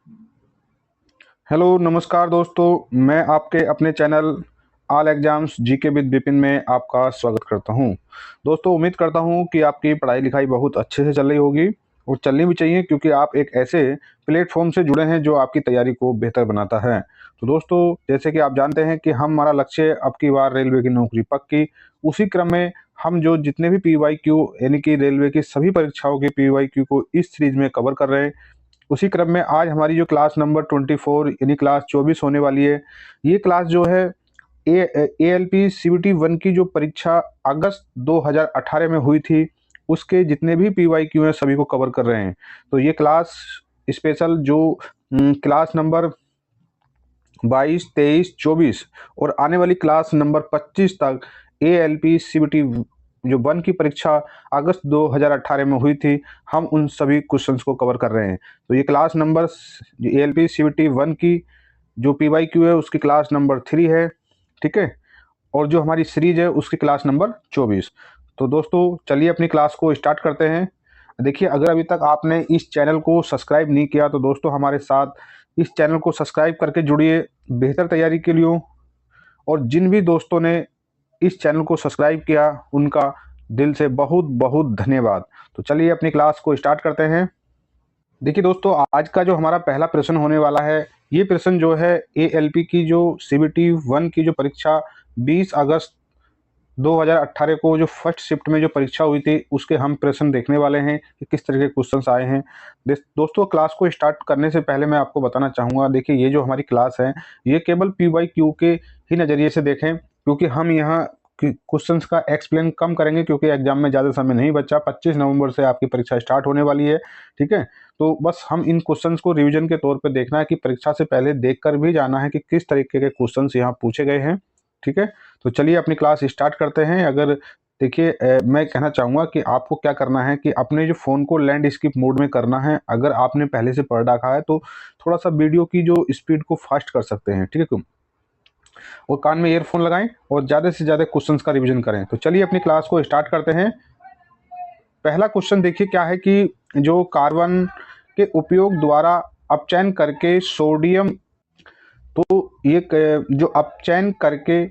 Hello नमस्कार दोस्तों, मैं आपके अपने channel all exams GK with Vipin में आपका स्वागत करता हूं। दोस्तों, उम्मीद करता हूं कि आपकी पढ़ाई लिखाई बहुत अच्छे से चल रही होगी और चलनी भी चाहिए, क्योंकि आप एक ऐसे प्लेटफॉर्म से जुड़े हैं जो आपकी तैयारी को बेहतर बनाता है। तो दोस्तों, जैसे कि आप जानते हैं कि हमारा लक्ष्य अब की बार रेलवे की नौकरी पक्की। उसी क्रम में हम जो जितने भी पीवाईक्यू यानी कि रेलवे की सभी परीक्षाओं के पीवाईक्यू को इस सीरीज में कवर कर रहे हैं। उसी क्रम में आज हमारी जो क्लास नंबर 24 यानी क्लास 24 होने वाली है, ये क्लास जो है ALP CBT 1 की जो परीक्षा अगस्त 2018 में हुई थी, उसके जितने भी पीवाईक्यू हैं सभी को कवर कर रहे हैं। तो ये क्लास स्पेशल जो क्लास नंबर 22, 23, 24 और आने वाली क्लास नंबर 25 तक ALP CBT जो 1 की परीक्षा अगस्त 2018 में हुई थी, हम उन सभी क्वेश्चंस को कवर कर रहे हैं। तो ये क्लास नंबर ALP CBT 1 की जो पीवाईक्यू है उसकी क्लास नंबर 3 है, ठीक है। और जो हमारी सीरीज है उसकी क्लास नंबर 24। तो दोस्तों, चलिए अपनी क्लास को स्टार्ट करते हैं। देखिए, अगर अभी तक आपने इस चैनल को सब्सक्राइब नहीं किया तो दोस्तों हमारे साथ इस चैनल को सब्सक्राइब करके जुड़िए बेहतर तैयारी के लिए। और जिन भी दोस्तों ने इस चैनल को सब्सक्राइब किया उनका दिल से बहुत बहुत धन्यवाद। तो चलिए अपनी क्लास को स्टार्ट करते हैं। देखिए दोस्तों, आज का जो हमारा पहला प्रश्न होने वाला है, ये प्रश्न जो है ALP की जो CBT 1 की जो परीक्षा 20 अगस्त 2018 को जो फर्स्ट शिफ्ट में जो परीक्षा हुई थी उसके हम प्रश्न देखने वाले हैं कि किस तरह के क्वेश्चंस आए हैं। दोस्तों, क्लास को स्टार्ट करने से पहले मैं आपको बताना चाहूँगा, देखिए ये जो हमारी क्लास है ये केवल PYQ के ही नज़रिए से देखें, क्योंकि हम यहाँ क्वेश्चंस का एक्सप्लेन कम करेंगे, क्योंकि एग्जाम में ज़्यादा समय नहीं बचा। 25 नवंबर से आपकी परीक्षा स्टार्ट होने वाली है, ठीक है। तो बस हम इन क्वेश्चंस को रिवीजन के तौर पर देखना है कि परीक्षा से पहले देख कर भी जाना है कि किस तरीके के क्वेश्चन यहाँ पूछे गए हैं, ठीक है। तो चलिए अपनी क्लास स्टार्ट करते हैं। अगर देखिए, मैं कहना चाहूँगा कि आपको क्या करना है कि अपने जो फ़ोन को लैंडस्केप मोड में करना है। अगर आपने पहले से पढ़ रखा है तो थोड़ा सा वीडियो की जो स्पीड को फास्ट कर सकते हैं, ठीक है तुम। और कान में ईयरफोन लगाएं और ज़्यादा से ज़्यादा क्वेश्चंस का रिवीजन करें। तो चलिए अपनी क्लास को स्टार्ट करते हैं। पहला क्वेश्चन देखिए क्या है कि जो कार्बन के उपयोग द्वारा अपचयन करके सोडियम, तो ये जो अपचयन करके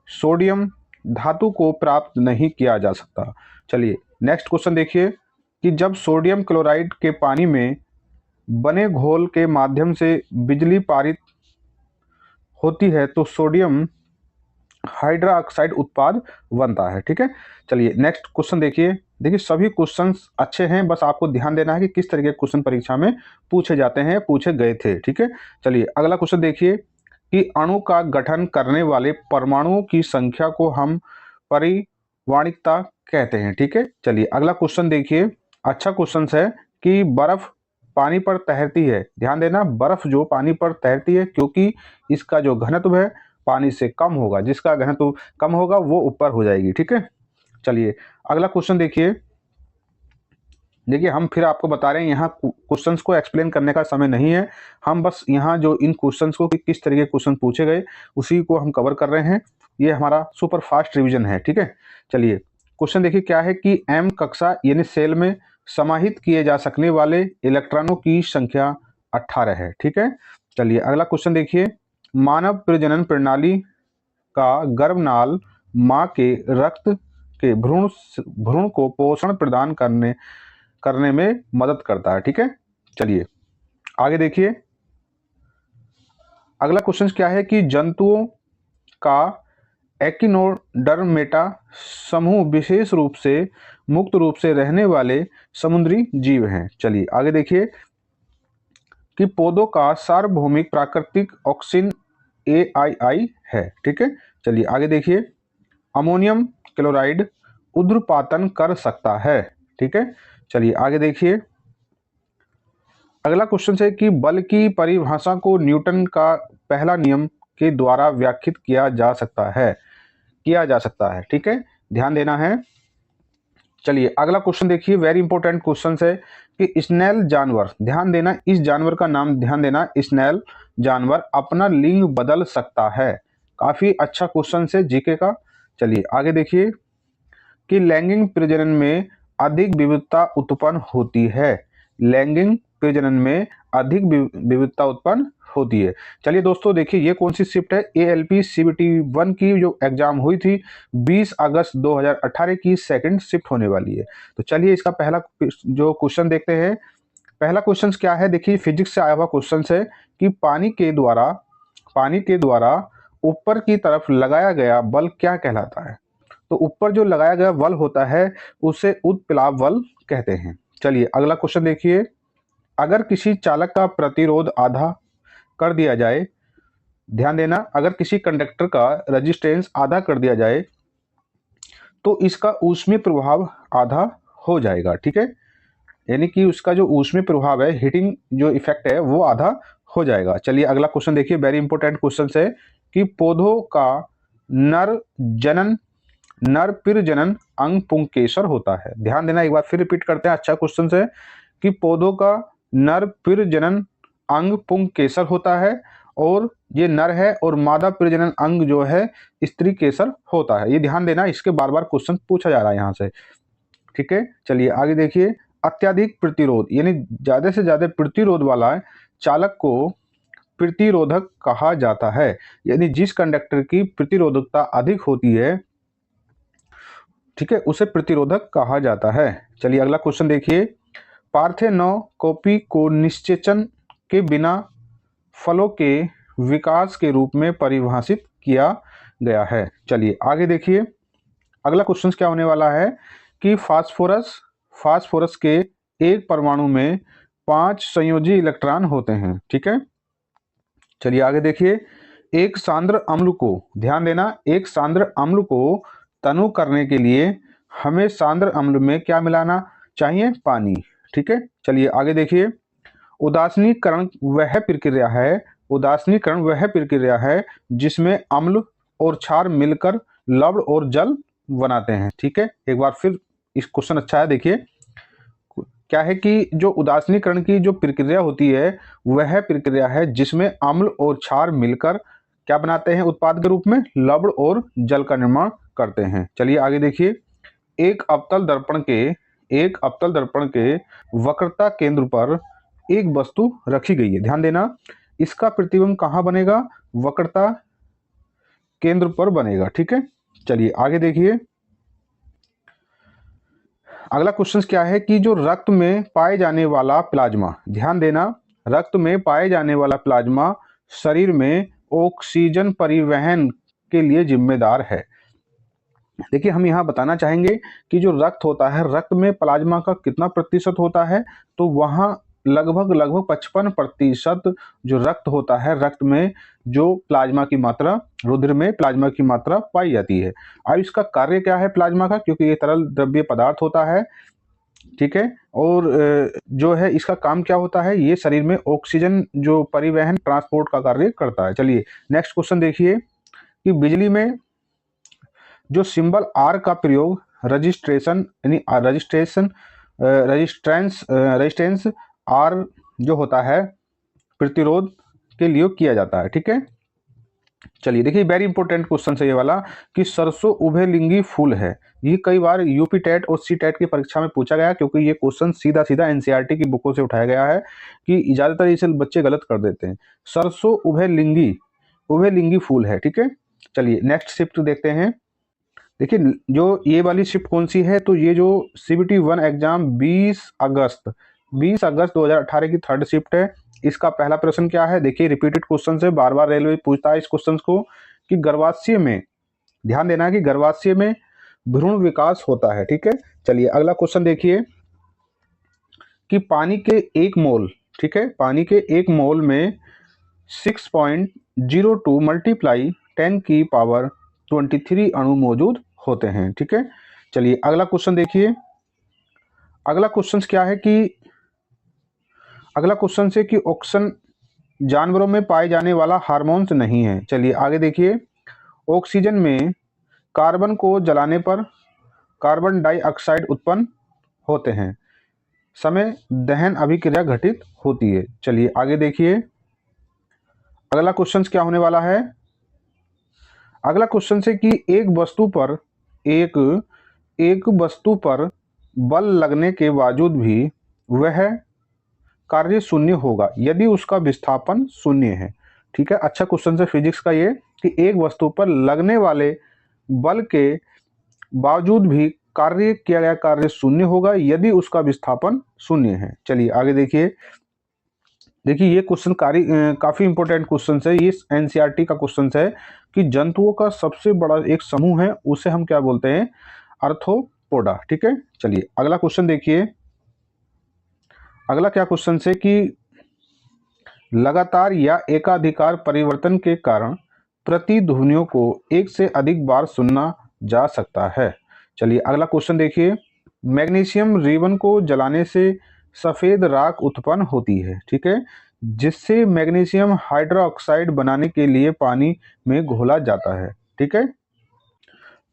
सोडियम धातु को प्राप्त नहीं किया जा सकता। चलिए नेक्स्ट क्वेश्चन देखिए कि जब सोडियम क्लोराइड के पानी में बने घोल के माध्यम से बिजली पारित होती है तो सोडियम हाइड्रा ऑक्साइड उत्पाद बनता है, ठीक है। चलिए नेक्स्ट क्वेश्चन देखिए। देखिए सभी क्वेश्चंस अच्छे हैं, बस आपको ध्यान देना है कि किस तरह के क्वेश्चन परीक्षा में पूछे जाते हैं, पूछे गए थे, ठीक है। चलिए अगला क्वेश्चन देखिए कि अणु का गठन करने वाले परमाणुओं की संख्या को हम परिवाणिकता कहते हैं, ठीक है। चलिए अगला क्वेश्चन देखिए, अच्छा क्वेश्चन है कि बर्फ पानी पर तैरती है। ध्यान देना, बर्फ जो पानी पर तैरती है क्योंकि इसका जो घनत्व है पानी से कम होगा, जिसका घनत्व कम होगा वो ऊपर हो जाएगी, ठीक है। चलिए अगला क्वेश्चन देखिए। देखिए हम फिर आपको बता रहे हैं, यहाँ क्वेश्चंस को एक्सप्लेन करने का समय नहीं है। हम बस यहाँ जो इन क्वेश्चंस को किस तरीके के क्वेश्चन पूछे गए उसी को हम कवर कर रहे हैं। ये हमारा सुपर फास्ट रिवीजन है, ठीक है। चलिए क्वेश्चन देखिए क्या है कि M कक्षा यानी सेल में समाहित किए जा सकने वाले इलेक्ट्रॉनों की संख्या 18 है, ठीक है। चलिए अगला क्वेश्चन देखिए, मानव प्रजनन प्रणाली का गर्भनाल माँ के रक्त के भ्रूण को पोषण प्रदान करने करने में मदद करता है, ठीक है। चलिए आगे देखिए, अगला क्वेश्चन क्या है कि जंतुओं का एकिनोडर्मेटा समूह विशेष रूप से मुक्त रूप से रहने वाले समुद्री जीव हैं। चलिए आगे देखिए कि पौधों का सार्वभौमिक प्राकृतिक ऑक्सीजन AII है, ठीक है। चलिए आगे देखिए, अमोनियम क्लोराइड ऊध्र्वपातन कर सकता है, ठीक है। चलिए आगे देखिए, अगला क्वेश्चन है कि बल की परिभाषा को न्यूटन का पहला नियम के द्वारा व्याख्यात किया जा सकता है, ठीक है। ध्यान देना है। चलिए अगला क्वेश्चन देखिए, वेरी इंपॉर्टेंट क्वेश्चन है कि स्नेल जानवर, ध्यान देना, इस जानवर का नाम ध्यान देना, स्नेल जानवर अपना लिंग बदल सकता है। काफी अच्छा क्वेश्चन है जीके का। चलिए आगे देखिए कि लैंगिक प्रजनन में अधिक विविधता उत्पन्न होती है। लैंगिक प्रजनन में अधिक विविधता उत्पन्न होती है। चलिए दोस्तों देखिए ये कौन सी शिफ्ट है, ALP CBT 1 की जो एग्जाम हुई थी 20 अगस्त 2018 की सेकंड शिफ्ट होने वाली है। तो चलिए इसका पहला जो क्वेश्चन देखते हैं। पहला क्वेश्चन क्या है, देखिए फिजिक्स से आया हुआ क्वेश्चन है कि पानी के द्वारा ऊपर की तरफ लगाया गया बल क्या कहलाता है। तो ऊपर जो लगाया गया बल होता है उसे उत्प्लाव बल कहते हैं। चलिए अगला क्वेश्चन देखिए, अगर किसी चालक का प्रतिरोध आधा कर दिया जाए, ध्यान देना, अगर किसी कंडक्टर का रेजिस्टेंस आधा कर दिया जाए तो इसका ऊष्मीय प्रभाव आधा हो जाएगा। ठीक है, यानी कि उसका जो ऊष्मीय प्रभाव है, हीटिंग जो इफेक्ट है वो आधा हो जाएगा। चलिए अगला क्वेश्चन देखिए, वेरी इंपॉर्टेंट क्वेश्चन है कि पौधों का नर प्रजनन अंग पुंकेसर होता है। ध्यान देना, एक बार फिर रिपीट करते हैं, अच्छा क्वेश्चन है कि पौधों का नर प्रजनन अंग पुंकेसर होता है और ये नर है और मादा प्रजनन अंग जो है स्त्री केसर होता है। ये ध्यान देना, इसके बार बार क्वेश्चन पूछा जा रहा है यहाँ से। ठीक है, चलिए आगे देखिए, अत्यधिक प्रतिरोध यानी ज्यादा से ज्यादा प्रतिरोध वाला चालक को प्रतिरोधक कहा जाता है। यानी जिस कंडक्टर की प्रतिरोधकता अधिक होती है, ठीक है, उसे प्रतिरोधक कहा जाता है। चलिए अगला क्वेश्चन देखिए, पार्थेनोकोपी को निषेचन के बिना फलों के विकास के रूप में परिभाषित किया गया है। चलिए आगे देखिए, अगला क्वेश्चन क्या होने वाला है कि फास्फोरस के एक परमाणु में 5 संयोजी इलेक्ट्रॉन होते हैं। ठीक है, चलिए आगे देखिए, एक सांद्र अम्ल को, ध्यान देना, एक सांद्र अम्ल को तनु करने के लिए हमें सांद्र अम्ल में क्या मिलाना चाहिए, पानी। ठीक है, चलिए आगे देखिए, उदासीनीकरण वह प्रक्रिया है जिसमें अम्ल और क्षार मिलकर लवण और जल बनाते हैं। ठीक है, एक बार फिर इस क्वेश्चन अच्छा है, देखिए क्या है कि जो उदासीनीकरण की जो प्रक्रिया होती है वह प्रक्रिया है जिसमें अम्ल और क्षार मिलकर क्या बनाते हैं उत्पाद के रूप में, लवण और जल का निर्माण करते हैं। चलिए आगे देखिए, एक अवतल दर्पण के वक्रता केंद्र पर एक वस्तु रखी गई है। ध्यान देना, इसका प्रतिबिंब कहाँ बनेगा, वक्रता केंद्र पर बनेगा। ठीक है, चलिए आगे देखिए, अगला क्वेश्चन क्या है कि जो रक्त में पाए जाने वाला प्लाज्मा, ध्यान देना, रक्त में पाए जाने वाला प्लाज्मा शरीर में ऑक्सीजन परिवहन के लिए जिम्मेदार है। देखिए हम यहाँ बताना चाहेंगे कि जो रक्त होता है, रक्त में प्लाज्मा का कितना प्रतिशत होता है, तो वहाँ लगभग 55% जो रक्त होता है, रक्त में जो प्लाज्मा की मात्रा, रुधिर में प्लाज्मा की मात्रा पाई जाती है। अब इसका कार्य क्या है प्लाज्मा का, क्योंकि ये तरल द्रव्य पदार्थ होता है। ठीक है, और जो है इसका काम क्या होता है, ये शरीर में ऑक्सीजन जो परिवहन ट्रांसपोर्ट का कार्य करता है। चलिए नेक्स्ट क्वेश्चन देखिए कि बिजली में जो सिंबल आर का प्रयोग रेजिस्टेंस आर जो होता है प्रतिरोध के लिए किया जाता है। ठीक है, चलिए देखिए वेरी इंपॉर्टेंट क्वेश्चन है ये वाला कि सरसों उभयलिंगी फूल है। ये कई बार यूपी टेट और सी टेट की परीक्षा में पूछा गया, क्योंकि ये क्वेश्चन सीधा सीधा एनसीईआरटी की बुकों से उठाया गया है कि ज्यादातर इसे बच्चे गलत कर देते हैं। सरसों उभयलिंगी फूल है। ठीक है, चलिए नेक्स्ट शिफ्ट देखते हैं। देखिए जो ये वाली शिफ्ट कौन सी है, तो ये जो CBT 1 एग्जाम 20 अगस्त 2018 की थर्ड शिफ्ट है। इसका पहला प्रश्न क्या है, देखिए रिपीटेड क्वेश्चन से बार बार रेलवे पूछता है इस क्वेश्चन को कि गर्भाशय में, ध्यान देना कि गर्भाशय में भ्रूण विकास होता है। ठीक है, चलिए अगला क्वेश्चन देखिए कि पानी के 1 मोल, ठीक है, पानी के 1 मोल में 6.02 मल्टीप्लाई 10 की पावर 23 अणु मौजूद होते हैं। ठीक है, चलिए अगला क्वेश्चन देखिए। अगला क्वेश्चन क्या है कि अगला क्वेश्चन से कि ऑक्सीजन जानवरों में पाए जाने वाला हार्मोन्स नहीं है। चलिए आगे देखिए, ऑक्सीजन में कार्बन को जलाने पर कार्बन डाइऑक्साइड उत्पन्न होते हैं, समय दहन अभिक्रिया घटित होती है। चलिए आगे देखिए, अगला क्वेश्चन क्या होने वाला है। अगला क्वेश्चन से कि एक वस्तु पर बल लगने के बावजूद भी वह कार्य शून्य होगा यदि उसका विस्थापन शून्य है। ठीक है, अच्छा क्वेश्चन है फिजिक्स का ये कि एक वस्तु पर लगने वाले बल के बावजूद भी कार्य किया गया कार्य शून्य होगा यदि उसका विस्थापन शून्य है। चलिए आगे देखिए। देखिए ये क्वेश्चन काफी इंपॉर्टेंट क्वेश्चन है। ये एनसीईआरटी का क्वेश्चन है कि जंतुओं का सबसे बड़ा एक समूह है, उसे हम क्या बोलते हैं? आर्थ्रोपोडा। ठीक है, चलिए अगला क्वेश्चन देखिए। अगला क्या क्वेश्चन है कि लगातार या एकाधिकार परिवर्तन के कारण प्रतिध्वनियों को एक से अधिक बार सुनना जा सकता है। चलिए अगला क्वेश्चन देखिए। मैग्नीशियम रिबन को जलाने से सफेद राख उत्पन्न होती है, ठीक है, जिससे मैग्नीशियम हाइड्रोक्साइड बनाने के लिए पानी में घोला जाता है। ठीक है,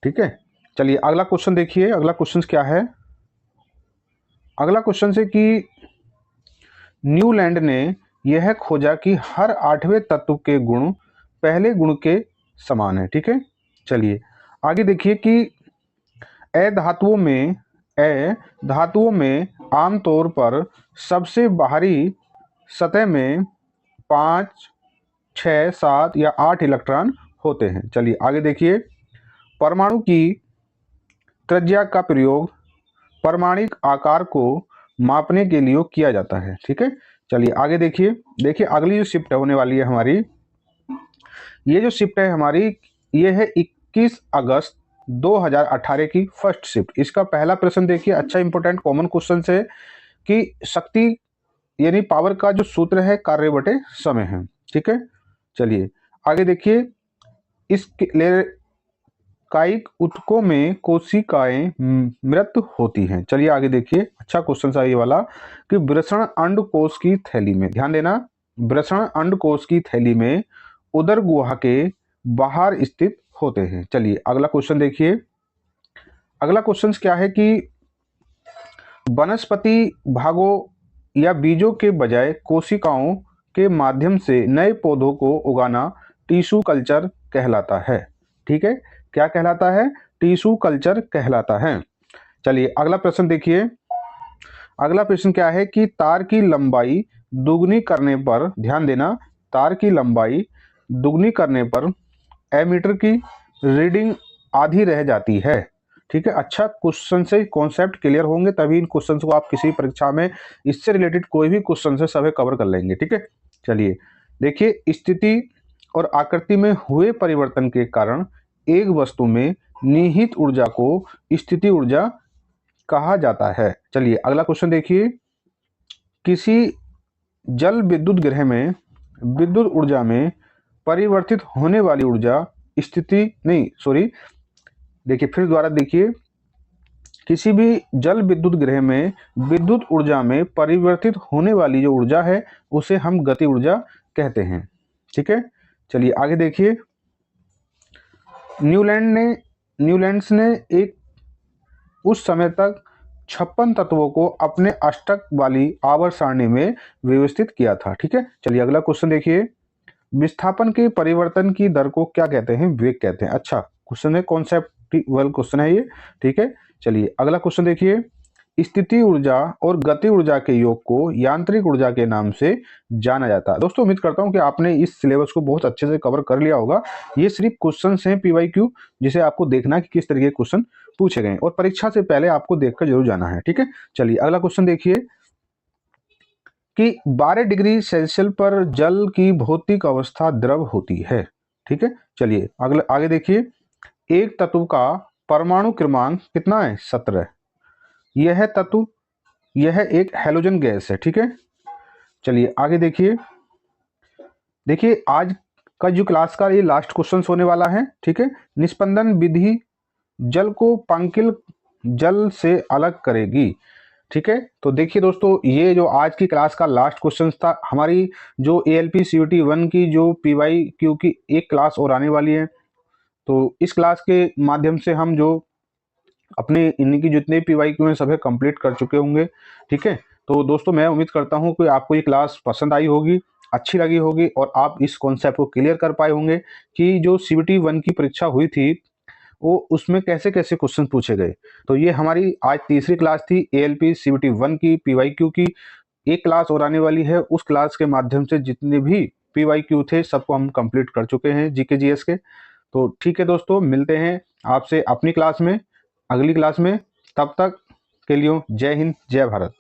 ठीक है, चलिए अगला क्वेश्चन देखिए। अगला क्वेश्चन क्या है? अगला क्वेश्चन है कि न्यूलैंड ने यह खोजा कि हर 8वें तत्व के गुण पहले गुण के समान है। ठीक है, चलिए आगे देखिए कि धातुओं में आमतौर पर सबसे बाहरी सतह में 5, 6, 7 या 8 इलेक्ट्रॉन होते हैं। चलिए आगे देखिए। परमाणु की त्रिज्या का प्रयोग परमाणिक आकार को मापने के लिए किया जाता है। ठीक है, चलिए आगे देखिए। देखिए अगली जो शिफ्ट होने वाली है हमारी, ये जो शिफ्ट है हमारी, ये है 21 अगस्त 2018 की फर्स्ट शिफ्ट। इसका पहला प्रश्न देखिए, अच्छा इंपॉर्टेंट कॉमन क्वेश्चन है कि शक्ति यानी पावर का जो सूत्र है कार्य बटे समय है। ठीक है, चलिए आगे देखिए। इस कायिक ऊतकों में कोशिकाएं मृत होती हैं। चलिए आगे देखिए, अच्छा क्वेश्चन है ये वाला कि वृषण अंडकोश की थैली में, ध्यान देना, वृषण अंडकोश की थैली में उदर गुहा के बाहर स्थित होते हैं। चलिए अगला क्वेश्चन देखिए। अगला क्वेश्चन क्या है कि वनस्पति भागों या बीजों के बजाय कोशिकाओं के माध्यम से नए पौधों को उगाना टिश्यू कल्चर कहलाता है। ठीक है, क्या कहलाता है? टिश्यू कल्चर कहलाता है। चलिए अगला प्रश्न देखिए। अगला प्रश्न क्या है कि तार की लंबाई दुगनी करने पर, ध्यान देना, तार की लंबाई दुगनी करने पर एमीटर की रीडिंग आधी रह जाती है। ठीक है, अच्छा क्वेश्चन से कॉन्सेप्ट क्लियर होंगे तभी इन क्वेश्चन को आप किसी परीक्षा में इससे रिलेटेड कोई भी क्वेश्चन से सभी कवर कर लेंगे। ठीक है, चलिए देखिए। स्थिति और आकृति में हुए परिवर्तन के कारण एक वस्तु में निहित ऊर्जा को स्थिति ऊर्जा कहा जाता है। चलिए अगला क्वेश्चन देखिए। किसी जल विद्युत गृह में विद्युत ऊर्जा में परिवर्तित होने वाली ऊर्जा देखिए फिर दोबारा देखिए। किसी भी जल विद्युत गृह में विद्युत ऊर्जा में परिवर्तित होने वाली जो ऊर्जा है उसे हम गति ऊर्जा कहते हैं। ठीक है, चलिए आगे देखिए। न्यूलैंड्स ने एक उस समय तक 56 तत्वों को अपने अष्टक वाली आवर्त सारणी में व्यवस्थित किया था। ठीक है, चलिए अगला क्वेश्चन देखिए। विस्थापन के परिवर्तन की दर को क्या कहते हैं? वेग कहते हैं। अच्छा क्वेश्चन है, कॉन्सेप्चुअल क्वेश्चन है ये। ठीक है, चलिए अगला क्वेश्चन देखिए। स्थिति ऊर्जा और गति ऊर्जा के योग को यांत्रिक ऊर्जा के नाम से जाना जाता है। दोस्तों उम्मीद करता हूं कि आपने इस सिलेबस को बहुत अच्छे से कवर कर लिया होगा। ये सिर्फ क्वेश्चंस हैं PYQ, जिसे आपको देखना है कि किस तरीके के क्वेश्चन पूछे गए और परीक्षा से पहले आपको देखकर जरूर जाना है। ठीक है, चलिए अगला क्वेश्चन देखिए कि 12 डिग्री सेल्सियस पर जल की भौतिक अवस्था द्रव होती है। ठीक है, चलिए आगे देखिए। एक तत्व का परमाणु क्रमांक कितना है? 17। यह एक हैलोजन गैस है। ठीक है, चलिए आगे देखिए। देखिए आज का जो क्लास का ये लास्ट क्वेश्चन होने वाला है। ठीक है, निस्पंदन विधि जल को पांकिल जल से अलग करेगी। ठीक है, तो देखिए दोस्तों, ये जो आज की क्लास का लास्ट क्वेश्चन था। हमारी जो ALP CUET 1 की जो PYQ की एक क्लास और आने वाली है, तो इस क्लास के माध्यम से हम जो अपने इनकी जितने PYQ हैं सभी कंप्लीट कर चुके होंगे। ठीक है, तो दोस्तों मैं उम्मीद करता हूं कि आपको ये क्लास पसंद आई होगी, अच्छी लगी होगी और आप इस कॉन्सेप्ट को क्लियर कर पाए होंगे कि जो CUET 1 की परीक्षा हुई थी वो उसमें कैसे कैसे क्वेश्चन पूछे गए। तो ये हमारी आज तीसरी क्लास थी ALP CUET 1 की PYQ की। एक क्लास और आने वाली है, उस क्लास के माध्यम से जितने भी PYQ थे सबको हम कंप्लीट कर चुके हैं GK GS के। तो ठीक है दोस्तों, मिलते हैं आपसे अपनी क्लास में, अगली क्लास में। तब तक के लिए जय हिंद, जय भारत।